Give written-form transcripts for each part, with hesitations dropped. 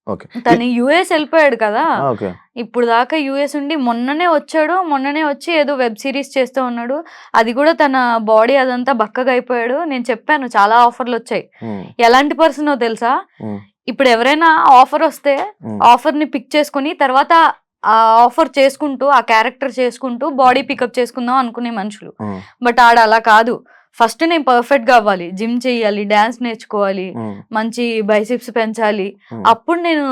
Okay. తను US వెళ్ళిపోయాడు కదా! ఓకే. ఇప్పుడు దాకా యూఎస్ ఉండి మొన్ననే వచ్చాడు. మొన్ననే వచ్చి ఏదో వెబ్ సీరీస్ చేస్తూ ఉన్నాడు. అది కూడా తన బాడీ అదంతా బక్కగా అయిపోయాడు. నేను చెప్పాను చాలా ఆఫర్‌లొచ్చాయి. ఎలాంటి పర్సనో తెలుసా? ఇప్పుడు ఎవరైనా ఆఫర్ వస్తే ఆఫర్‌ని పిక్ చేసుకొని తర్వాత ఆ ఆఫర్ చేసుకుంటూ, ఆ క్యారెక్టర్ చేసుకుంటూ బాడీ పికప్ చేసుకుందాం అనుకునే మనుషులు. బట్ ఆడ అలా కాదు. ఫస్ట్ నేను పర్ఫెక్ట్‌గా అవ్వాలి. జిమ్ చేయాలి, డాన్స్ నేర్చుకోవాలి, మంచి బైసెప్స్ పెంచాలి. అప్పుడు నేను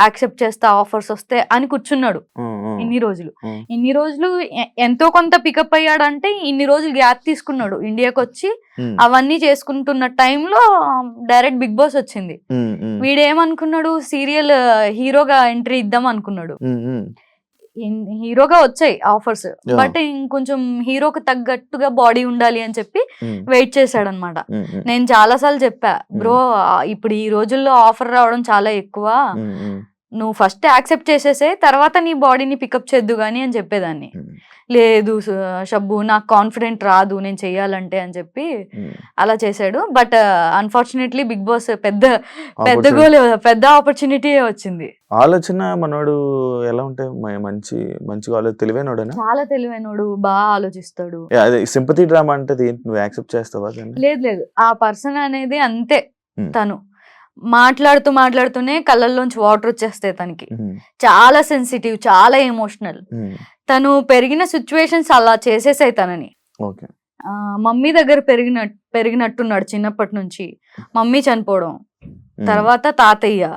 యాక్సెప్ట్ చేస్తా ఆఫర్స్ వస్తే అని కూర్చున్నాడు ఇన్ని రోజులు. ఇన్ని రోజులు ఎంతో కొంత పికప్ అయ్యాడంటే ఇన్ని రోజులు గ్యాప్ తీసుకున్నాడు. ఇండియాకి వచ్చి అవన్నీ చేసుకుంటున్న టైంలో డైరెక్ట్ బిగ్ బాస్ వచ్చింది. వీడేమనుకున్నాడు, సీరియల్ హీరోగా ఎంట్రీ ఇద్దాం అనుకున్నాడు. హీరోగా వచ్చాయి ఆఫర్స్. బట్ ఇంకొంచెం హీరోకి తగ్గట్టుగా బాడీ ఉండాలి అని చెప్పి వెయిట్ చేశాడనమాట. నేను చాలా సార్లు చెప్పా, బ్రో ఇప్పుడు ఈ రోజుల్లో ఆఫర్ రావడం చాలా ఎక్కువ, నువ్వు ఫస్ట్ యాక్సెప్ట్ చేసేసే తర్వాత నీ బాడీని పికప్ చేద్దు గాని అని చెప్పేదాన్ని. లేదు షబ్బు నాకు కాన్ఫిడెంట్ రాదు నేను చెయ్యాలంటే అని చెప్పి అలా చేశాడు. బట్ అన్ఫార్చునేట్లీ బిగ్ బాస్ పెద్ద గోల్, పెద్ద ఆపర్చునిటీ వచ్చింది. ఆలోచన మనోడు ఎలా ఉంటే మంచి మంచిగా తెలివైనోడేనా? చాలా తెలివైనోడు, బాగా ఆలోచిస్తాడు. అదే సింపతి డ్రామా అంటే నువ్వు యాక్సెప్ట్ చేస్తావా? లేదు ఆ పర్సన్ అనేది అంతే. తను మాట్లాడుతూనే కళ్ళల్లోంచి వాటర్ వచ్చేస్తాయి తనకి. చాలా సెన్సిటివ్, చాలా ఎమోషనల్. తను పెరిగిన సిచ్యువేషన్స్ అలా చేసేసాయి తనని. మమ్మీ దగ్గర పెరిగినట్టున్నాడు చిన్నప్పటి నుంచి. మమ్మీ చనిపోవడం, తర్వాత తాతయ్య,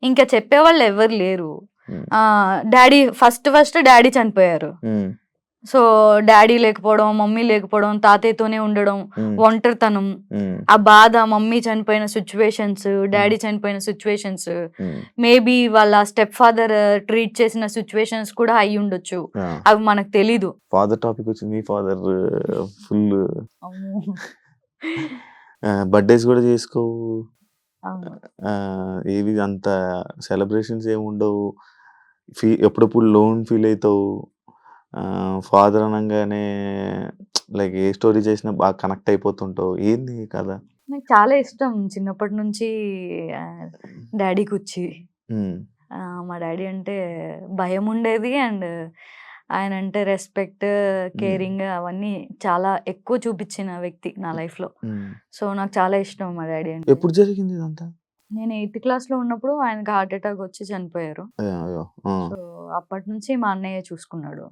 ఇంకా చెప్పేవాళ్ళు ఎవరు లేరు. డాడీ ఫస్ట్ డాడీ చనిపోయారు. సో డాడీ లేకపోవడం, మమ్మీ లేకపోవడం, తాతయ్యతోనే ఉండడం, ఒంటరితనం, ఆ బాధ, మమ్మీ చనిపోయిన సిచ్యువేషన్స్, డాడీ చనిపోయిన సిచ్యువేషన్స్, మేబీ వాళ్ళ స్టెప్ ఫాదర్ ట్రీట్ చేసిన సిచ్యువేషన్స్ కూడా అయి ఉండొచ్చు, అవి మనకు తెలీదు. ఫాదర్ టాపిక్ వచ్చింది. మీ ఫాదర్ ఫుల్ బర్త్డేస్ కూడా చేసుకోవు, ఏవి అంత సెలబ్రేషన్స్ ఏమి ఉండవు, ఎప్పుడప్పుడు లోన్ ఫీల్ అవుతావు. ఫాదర్ అనగానే లైక్ ఏ స్టోరీ చేసినా బాగా కనెక్ట్ అయిపోతుంటావు. ఏంది కదా? నాకు చాలా ఇష్టం చిన్నప్పటి నుంచి డాడీకి వచ్చి. మా డాడీ అంటే భయం ఉండేది. అండ్ ఆయన అంటే రెస్పెక్ట్, కేరింగ్ అవన్నీ చాలా ఎక్కువ చూపించిన వ్యక్తి నా లైఫ్లో. సో నాకు చాలా ఇష్టం మా డాడీ అంటే. ఎప్పుడు జరిగింది ఇదంతా? నేను 8th క్లాస్లో ఉన్నప్పుడు ఆయనకి హార్ట్ అటాక్ వచ్చి చనిపోయారు. సో అప్పటి నుంచి మా అన్నయ్య చూసుకున్నాడు.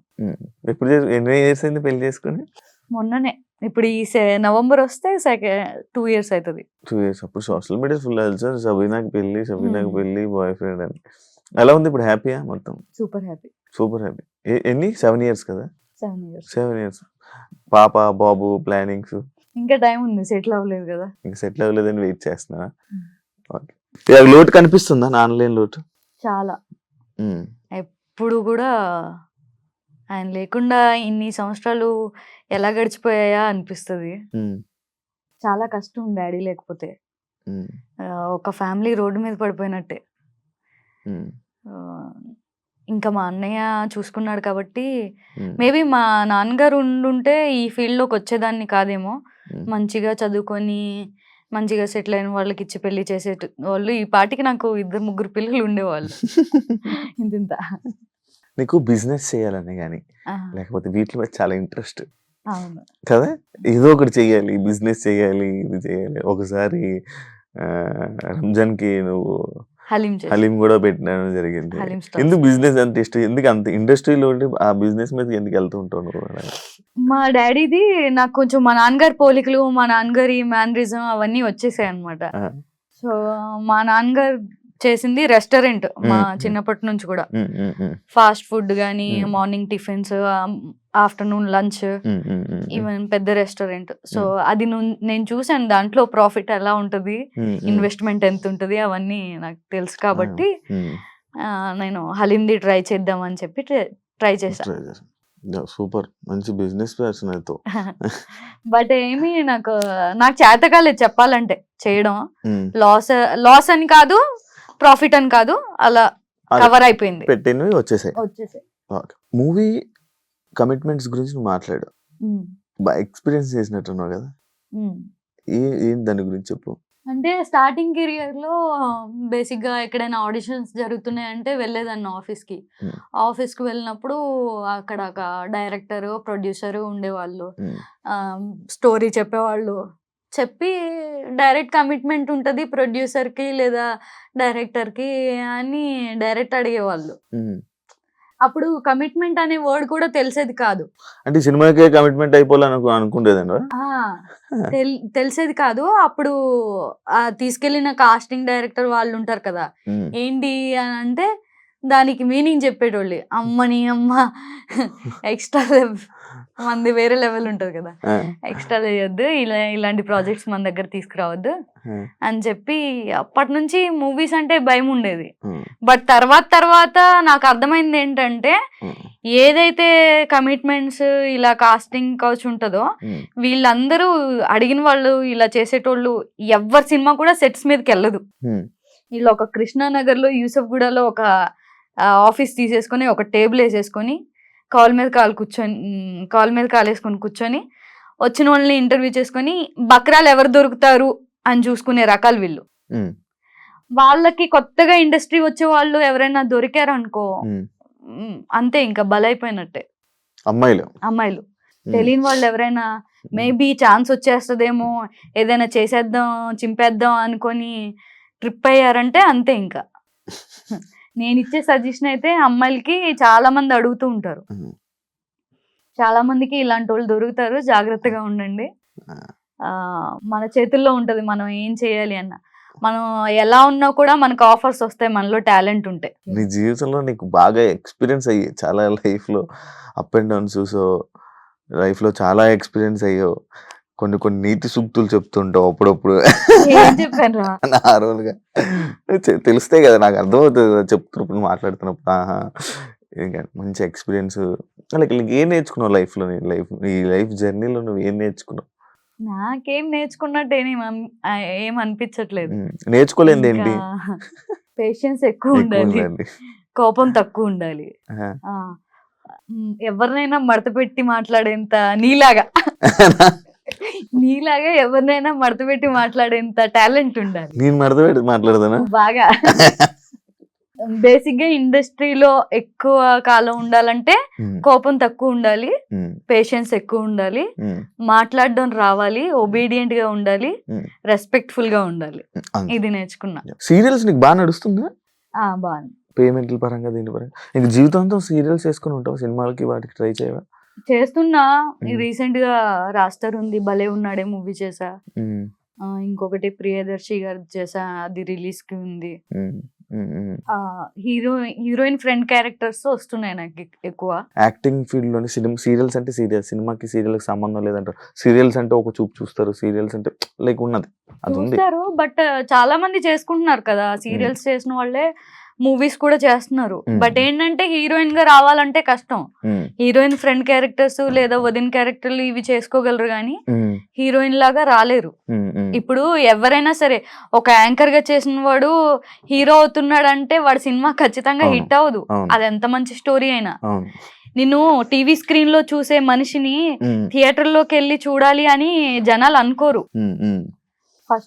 ఎప్పుడు ఎన్ని ఇయర్స్ అయింది పెళ్లి చేసుకుని? మొన్ననే, ఇప్పుడు ఈ నవంబర్ వస్తే 2 years అవుతుంది. 2 years. అప్పుడు సోషల్ మీడియా ఫుల్ తెలుసు, సబీనాకి పెళ్లి బాయ్ ఫ్రెండ్ అని. ఎలా ఉంది ఇప్పుడు? హ్యాపీయా మొత్తం? Super happy. ఎన్ని 7 years కదా? 7 years. పాప బాబు ప్లానింగ్స్? ఇంకా టైం ఉంది, సెటిల్ అవ్వలేదు కదా. ఇంకా సెటిల్ అవ్వలేదని వెయిట్ చేస్తున్నా. లోటు కనిపిస్తుందా? ఆన్లైన్ లోటు చాలా. ఎప్పుడు కూడా ఆయన లేకుండా ఇన్ని సంవత్సరాలు ఎలా గడిచిపోయాయా అనిపిస్తుంది. చాలా కష్టం డాడీ లేకపోతే. ఒక ఫ్యామిలీ రోడ్డు మీద పడిపోయినట్టే. ఇంకా మా అన్నయ్య చూసుకున్నాడు కాబట్టి మేబీ మా నాన్నగారు ఉండుంటే ఈ ఫీల్డ్లోకి వచ్చేదాన్ని కాదేమో. మంచిగా చదువుకొని మంచిగా సెటిల్ అయిన వాళ్ళకి ఇచ్చి పెళ్లి చేసే వాళ్ళు ఈ పాటికి నాకు 2-3 పిల్లలు ఉండేవాళ్ళు. ఇంత నీకు బిజినెస్ చేయాలని కానీ లేకపోతే వీటి మీద చాలా ఇంట్రెస్ట్ కదా? ఏదో ఒకటి చెయ్యాలి, బిజినెస్ చేయాలి, ఇది చేయాలి. ఒకసారి రంజాన్కి నువ్వు హలీం కూడా పెట్టడం జరిగింది. ఎందుకు బిజినెస్ అంత ఇష్టం? ఎందుకు అంత ఇండస్ట్రీలో ఉండి ఆ బిజినెస్ మీద ఎందుకు వెళ్తూ ఉంటావు నువ్వు? మా డాడీది నాకు కొంచెం మా నాన్నగారి పోలికలు, మా నాన్నగారి మ్యానరిజం అవన్నీ వచ్చేసాయి అనమాట. సో మా నాన్నగారు చేసింది రెస్టారెంట్ మా చిన్నప్పటి నుంచి కూడా. ఫాస్ట్ ఫుడ్ గానీ, morning tiffins, afternoon lunch, even పెద్ద రెస్టారెంట్. సో అది నేను చూసాను, దాంట్లో ప్రాఫిట్ ఎలా ఉంటది, ఇన్వెస్ట్మెంట్ ఎంత ఉంటది అవన్నీ నాకు తెలుసు కాబట్టి నేను హలీంది ట్రై చేద్దామని చెప్పి ట్రై చేశాను. సూపర్, మంచి బిజినెస్ పర్సన్ అయితే. బట్ ఏమి నాకు చేత కాలేదు చెప్పాలంటే చేయడం. లాస్ అని కాదు, ప్రాఫిట్ అని కాదు, అలా కవర్ అయిపోయింది. పెట్టినవి వచ్చేసాయి. మూవీ కమిట్మెంట్స్ గురించి నువ్వు మాట్లాడు, ఎక్స్పీరియన్స్ చేసినట్టున్నావు కదా, ఏం దాని గురించి చెప్పు. అంటే స్టార్టింగ్ కెరియర్‌లో బేసిక్‌గా ఎక్కడైనా ఆడిషన్స్ జరుగుతున్నాయంటే వెళ్ళేదాన్ని ఆఫీస్‌కి. హ్మ్. ఆఫీస్‌కి వెళ్ళినప్పుడు అక్కడ ఒక డైరెక్టరు, ప్రొడ్యూసరు ఉండేవాళ్ళు. హ్మ్. స్టోరీ చెప్పేవాళ్ళు. చెప్పి డైరెక్ట్ కమిట్మెంట్ ఉంటది ప్రొడ్యూసర్‌కి లేదా డైరెక్టర్‌కి అని డైరెక్ట్ అడిగేవాళ్ళు. హ్మ్. అప్పుడు కమిట్మెంట్ అనే వర్డ్ కూడా తెలిసేది కాదు. అంటే సినిమాకే కమిట్మెంట్ అయిపోవాలని అనుకుండేదండి. ఆ! తెలిసేది కాదు. అప్పుడు తీసుకెళ్ళిన కాస్టింగ్ డైరెక్టర్ వాళ్ళుంటారు కదా! హ్మ్. ఏంటి అనంటే దానికి మీనింగ్ చెప్పేటోళ్ళే. అమ్మ నీ అమ్మ ఎక్స్‌ట్రా మనది వేరే లెవెల్ ఉంటది కదా! ఆ! ఎక్స్‌ట్రా చేయొద్దు. ఇలాంటి ప్రాజెక్ట్స్ మన దగ్గర తీసుకురావద్దు ఆ! అని చెప్పి అప్పటినుంచి మూవీస్ అంటే భయముండేది. హ్మ్. బట్ తర్వాత నాకు అర్థమైందేంటంటే హ్మ్. ఏదైతే కమిట్మెంట్స్ ఇలా కాస్టింగ్ కౌచ్ ఉంటదో హ్మ్. వీళ్ళందరూ అడిగిన వాళ్ళు ఇలా చేసేటోళ్ళు ఎవ్వరి సినిమా కూడా సెట్స్ మీదకెళ్ళదు. హ్మ్. వీళ్ళు ఒక కృష్ణానగర్‌లో, యూసఫ్‌గూడలో ఒక ఆఫీస్ తీసేసుకొని, ఒక టేబుల్ ఏసేసుకొని, కాలు మీద కాలేసుకొని కూర్చొని, వచ్చిన వాళ్ళని ఇంటర్వ్యూ చేసుకొని, బకరాలు ఎవరు దొరుకుతారు అని చూసుకునే రకాలు వీళ్ళు. హ్మ్. వాళ్ళకి కొత్తగా ఇండస్ట్రీ వచ్చే వాళ్ళు ఎవరైనా దొరికారనుకో, హ్మ్. అంతే ఇంకా బలైపోయినట్టే అమ్మాయిలు. అమ్మాయిలు. హ్మ్. తెలియని వాళ్ళు ఎవరైనా మేబీ ఛాన్స్ వచ్చేస్తదేమో, ఏదైనా చేసేద్దాం, చింపేద్దాం అనుకోని ట్రిప్ అయ్యారంటే అంతే ఇంకా. నేనిచ్చే సజెషన్ అయితే అమ్మాయిలకి చాలా మంది అడుగుతూ ఉంటారు. హ్మ్. చాలా మందికి ఇలాంటోళ్ళు దొరుకుతారు. జాగ్రత్తగా ఉండండి. ఆ! మన చేతుల్లో ఉంటది మనం ఏం చేయాలి అన్న. మనం ఎలా ఉన్నా కూడా మనకు ఆఫర్స్ వస్తాయి మనలో టాలెంట్ ఉంటే. నీ జీవితంలో నీకు బాగా ఎక్స్‌పీరియన్స్ అయ్యి చాలా లైఫ్‌లో అప్ అండ్ డౌన్స్ చూసావు. లైఫ్‌లో చాలా ఎక్స్‌పీరియన్స్ అయ్యావు. కొన్ని కొన్ని నీతి సూక్తులు చెప్తుంటావు అప్పుడప్పుడు. ఏం చెప్పానురా? నార్మల్‌గా తెలుస్తాయి కదా! నాకు అర్థమవుతది కదా! చెప్తున్నప్పుడు మాట్లాడుతున్నప్పుడు. ఆహా! ఇంకా మంచి ఎక్స్‌పీరియన్స్ లైక్ ఏం నేర్చుకున్నావు లైఫ్‌లో నీ లైఫ్ జర్నీలో నువ్వు ఏం నేర్చుకున్నావు? నాకేం నేర్చుకున్నట్టు ఏం అనిపించట్లేదు. హ్మ్. నేర్చుకోలేనిది ఇంకా ఏంటి? పేషెన్స్ ఎక్కువుండాలి. ఎక్కువుందండి. కోపం తక్కువుండాలి. ఆహా! ఆ! ఎవరినైనా మడతపెట్టి మాట్లాడేంత నీలాగా నీలాగా ఎవరినైనా మడతపెట్టి మాట్లాడేంత టాలెంట్ ఉండాలి. నేను మడతపెట్టి మాట్లాడతానా? బాగా. బేసిక్‌గా ఇండస్ట్రీలో ఎక్కువ కాలం ఉండాలంటే హ్మ్. కోపం తక్కువుండాలి. హ్మ్. పేషెన్స్ ఎక్కువుండాలి. హ్మ్. మాట్లాడడం రావాలి. ఒబీడియంట్‌గా ఉండాలి. హ్మ్. రెస్పెక్ట్‌ఫుల్‌గా ఉండాలి. అంతే. ఇది నేర్చుకున్నా. సీరియల్స్ నీకు నడుస్తుందా? బావుంది. పేమెంట్‌ల పరంగా దీని పరంగా. ఇంక జీవితాంతం సీరియల్స్ చేసుకొని ఉంటావా? సినిమాలకి వాటికి ట్రై చేయవా? చేస్తున్నా. హ్మ్. రీసెంట్‌గా 'రాస్తారుంది భలే ఉన్నాడే' మూవీ చేశా. హ్మ్. ఇంకొకటి 'ప్రియదర్శి' గారిది చేశా. అది రిలీజ్‌కి ఉంది. హ్మ్. హ్మ్. హ్మ్. హీరోయిన్ ఫ్రెండ్ క్యారెక్టర్స్ వస్తున్నాయి నాకు ఎక్కువ. యాక్టింగ్ ఫీల్డ్‌లోని సీరియల్స్ అంటే సీరియల్స్. సినిమాకి సీరియల్‌కి సంబంధం లేదంటారు. సీరియల్స్ అంటే ఒక చూపు చూస్తారు. సీరియల్స్ అంటే లైక్ ఉన్నది. అదుంది. చూస్తారు. బట్ చాలా మంది చేసుకుంటున్నారు కదా! హ్మ్. సీరియల్స్ చేసిన వాళ్ళే మూవీస్ కూడా చేస్తున్నారు. హ్మ్. బట్ ఏంటంటే హీరోయిన్‌గా రావాలంటే కష్టం. హ్మ్. హీరోయిన్ ఫ్రెండ్ క్యారెక్టర్స్ లేదా వదిన క్యారెక్టర్‌లు ఇవి చేసుకోగలరు గానీ, హ్మ్. హీరోయిన్ లాగా రాలేరు. హ్మ్. హ్మ్. ఇప్పుడు ఎవరైనా సరే ఒక యాంకర్‌గా చేసిన వాడు హీరో అవుతున్నాడంటే వాడి సినిమా ఖచ్చితంగా అవును. హిట్ అవ్వదు. అవును. అది ఎంత మంచి స్టోరీ అయినా. అవును. నిన్ను టీవీ స్క్రీన్‌లో చూసే మనిషిని హ్మ్. థియేటర్‌లోకెళ్ళి చూడాలి అని జనాలు అనుకోరు. హ్మ్. హ్మ్.